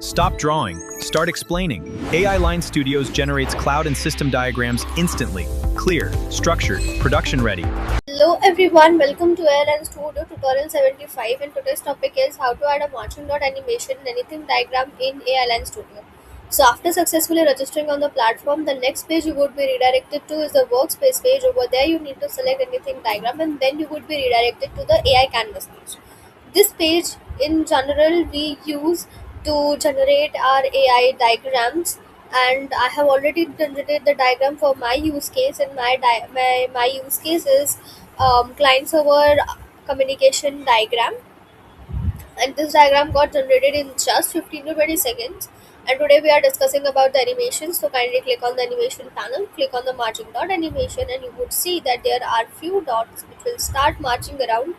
Stop drawing, start explaining. AI Line Studios generates cloud and system diagrams instantly. Clear, structured, production ready. Hello everyone, welcome to Airline Studio tutorial 75, and today's topic is how to add a marching dot animation and anything diagram in Airline Studio. So after successfully registering on the platform, the next page you would be redirected to is the workspace page. Over there you need to select anything diagram and then you would be redirected to the AI canvas page. This page in general we use to generate our AI diagrams, and I have already generated the diagram for my use case, and my use case is client server communication diagram, and this diagram got generated in just 15 to 20 seconds. And today we are discussing about the animation, so kindly click on the animation panel, click on the marching dot animation, and you would see that there are few dots which will start marching around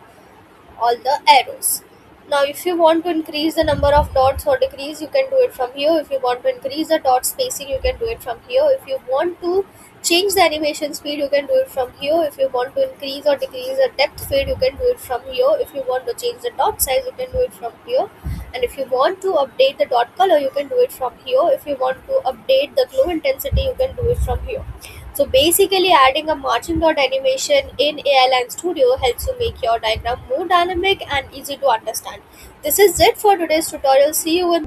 all the arrows. Now if you want to increase the number of dots or decrease, you can do it from here. If you want to increase the dot spacing, you can do it from here. If you want to change the animation speed, you can do it from here. If you want to increase or decrease the depth fade, you can do it from here. If you want to change the dot size, you can do it from here. And if you want to update the dot color, you can do it from here. If you want to update the glow intensity, you can do it from here. So basically, adding a marching dot animation in AI Line Studio helps you make your diagram more dynamic and easy to understand. This is it for today's tutorial. See you in